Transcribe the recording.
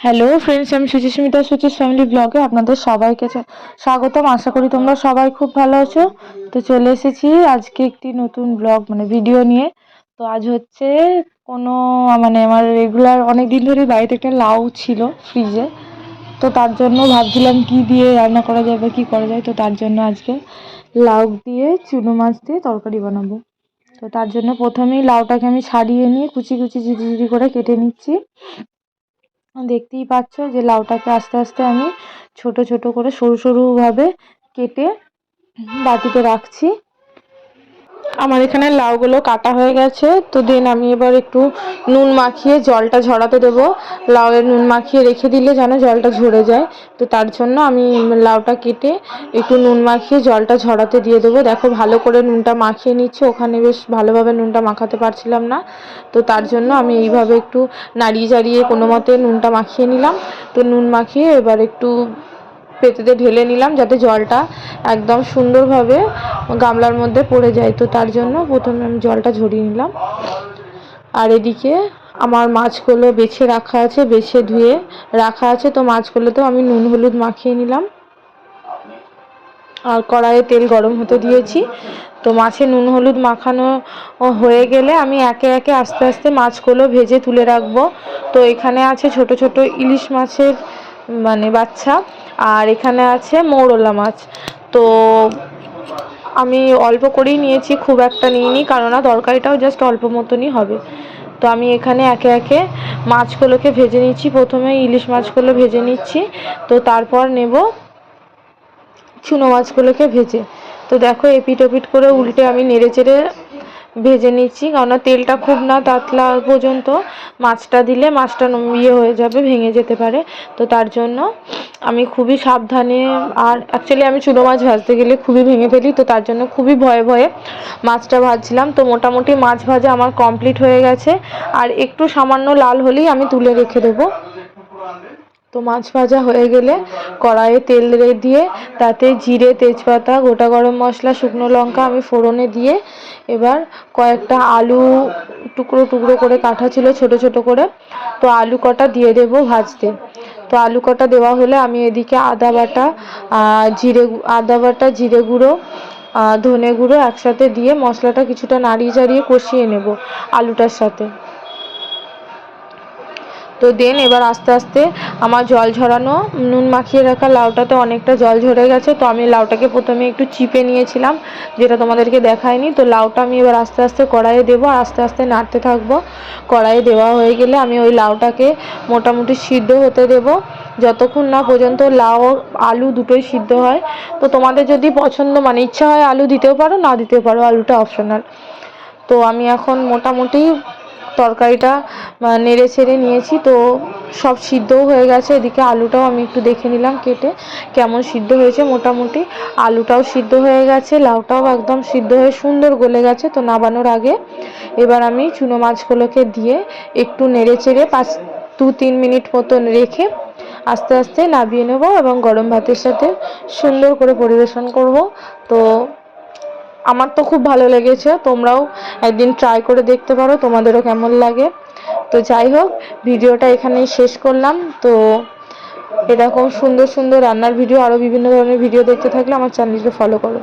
Hello friends, আমি Suchismita Suchi's family ব্লগে আপনাদের সবাইকে স্বাগতম। আশা করি তোমরা সবাই খুব ভালো আছো। তো চলে এসেছি আজকে একটি নতুন ব্লগ ভিডিও নিয়ে। তো আজ হচ্ছে কোনো আমার রেগুলার অনেক দিন ধরে বাড়িতে একটা লাউ ছিল ফ্রিজে। তো তার জন্য ভাবছিলাম কি দিয়ে রান্না করা যায় বা কী করা যায়। তো তার জন্য আজকে লাউ দিয়ে চুনো মাছ দিয়ে তরকারি বানাবো। তো তার জন্য প্রথমেই লাউটাকে আমি ছাড়িয়ে নিয়ে কুচি কুচি ঝিরি ঝিরি করে কেটে নিচ্ছি। দেখতেই পাচ্ছ যে লাউটাকে আস্তে আস্তে আমি ছোট ছোট করে সরু সরু ভাবে কেটে বাটিতে রাখছি। আমার এখানে লাউগুলো কাটা হয়ে গেছে। তো দেন আমি এবার একটু নুন মাখিয়ে জলটা ঝরাতে দেবো। লাউয়ের নুন মাখিয়ে রেখে দিলে যেন জলটা ঝরে যায়। তো তার জন্য আমি লাউটা কেটে একটু নুন মাখিয়ে জলটা ঝরাতে দিয়ে দেবো। দেখো ভালো করে নুনটা মাখিয়ে নিচ্ছে, ওখানে বেশ ভালোভাবে নুনটা মাখাতে পারছিলাম না। তো তার জন্য আমি এইভাবে একটু নাড়িয়ে চাড়িয়ে কোনো মতে নুনটা মাখিয়ে নিলাম। তো নুন মাখিয়ে এবার একটু পেতেতে ঢেলে নিলাম যাতে জলটা একদম সুন্দরভাবে গামলার মধ্যে পড়ে যায়। তো তার জন্য প্রথমে আমি জলটা ঝরিয়ে নিলাম। আর এদিকে আমার মাছগুলো বেছে রাখা আছে, বেছে ধুয়ে রাখা আছে। তো মাছগুলোতেও আমি নুন হলুদ মাখিয়ে নিলাম। আর কড়াইয়ে তেল গরম হতে দিয়েছি। তো মাছে নুন হলুদ মাখানো হয়ে গেলে আমি একে একে আস্তে আস্তে মাছগুলো ভেজে তুলে রাখবো। তো এখানে আছে ছোট ছোট ইলিশ মাছের বাচ্চা, আর এখানে আছে মৌরলা মাছ। তো আমি অল্প করেই নিয়েছি, খুব একটা নিইনি, কারণ তরকারিটাও জাস্ট অল্প মতনই হবে। তো আমি এখানে একে একে মাছগুলোকে ভেজে নিচ্ছি। প্রথমে ইলিশ মাছগুলো ভেজে নিচ্ছি, তো তারপর নেব চুনো মাছগুলোকে ভেজে। তো দেখো এপিট ওপিট করে উল্টে আমি নেড়ে চেড়ে ভেজে নিচ্ছি, কারণ তেলটা খুব না তাতলা পর্যন্ত মাছটা দিলে মাছটা ইয়ে হয়ে যাবে, ভেঙে যেতে পারে। তো তার জন্য আমি খুবই সাবধানে, আর অ্যাকচুয়ালি আমি চুনো মাছ ভাজতে গেলে খুবই ভেঙে ফেলি। তো তার জন্য খুবই ভয়ে ভয়ে মাছটা ভাজছিলাম। তো মোটামুটি মাছ ভাজা আমার কমপ্লিট হয়ে গেছে, আর একটু সামান্য লাল হলেই আমি তুলে রেখে দেবো। তো মাছ ভাজা হয়ে গেলে কড়াইয়ে তেল দিয়ে তাতে জিরে, তেজপাতা, গোটা গরম মশলা, শুকনো লঙ্কা আমি ফোড়নে দিয়ে এবার কয়েকটা আলু টুকরো টুকরো করে কাটা ছিল ছোট ছোট করে, তো আলু কটা দিয়ে দেবো ভাজতে। তো আলু কটা দেওয়া হলে আমি এদিকে আদা বাটা, জিরে গুঁড়ো, ধনে গুঁড়ো একসাথে দিয়ে মশলাটা কিছুটা নাড়িয়ে চাড়িয়ে কষিয়ে নেব আলুটার সাথে। তো দেন এবার আস্তে আস্তে আমার জল ঝরানো নুন মাখিয়ে রাখা লাউটাতে অনেকটা জল ঝরে গেছে। তো আমি লাউটাকে প্রথমে একটু চিপে নিয়েছিলাম, যেটা তোমাদেরকে দেখায়নি। তো লাউটা আমি এবার আস্তে আস্তে কড়াইয়ে দেবো, আর আস্তে আস্তে নাড়তে থাকবো। কড়াইয়ে দেওয়া হয়ে গেলে আমি ওই লাউটাকে মোটামুটি সিদ্ধ হতে দেবো, যতক্ষণ না পর্যন্ত লাউ আলু দুটোই সিদ্ধ হয়। তো তোমাদের যদি পছন্দ ইচ্ছা হয় আলু দিতেও পারো, না দিতেও পারো, আলুটা অপশনাল। তো আমি এখন মোটামুটি তরকারিটা নেড়ে ছেড়ে নিয়েছি। তো সব সিদ্ধও হয়ে গেছে। এদিকে আলুটাও আমি একটু দেখে নিলাম কেটে কেমন সিদ্ধ হয়েছে। মোটামুটি আলুটাও সিদ্ধ হয়ে গেছে, লাউটাও একদম সিদ্ধ হয়ে সুন্দর গলে গেছে। তো নামানোর আগে এবার আমি চুনো মাছগুলোকে দিয়ে একটু নেড়ে চেড়ে 2-3 মিনিট মতন রেখে আস্তে আস্তে নামিয়ে নেব এবং গরম ভাতের সাথে সুন্দর করে পরিবেশন করব। তো আমার তো খুব ভালো লেগেছে, তোমরাও একদিন ট্রাই করে দেখতে পারো, তোমাদেরও কেমন লাগে। তো যাই হোক, ভিডিওটা এখানেই শেষ করলাম। তো এরকম সুন্দর সুন্দর রান্নার ভিডিও, আরও বিভিন্ন ধরনের ভিডিও দেখতে থাকলে আমার চ্যানেলকে ফলো করো।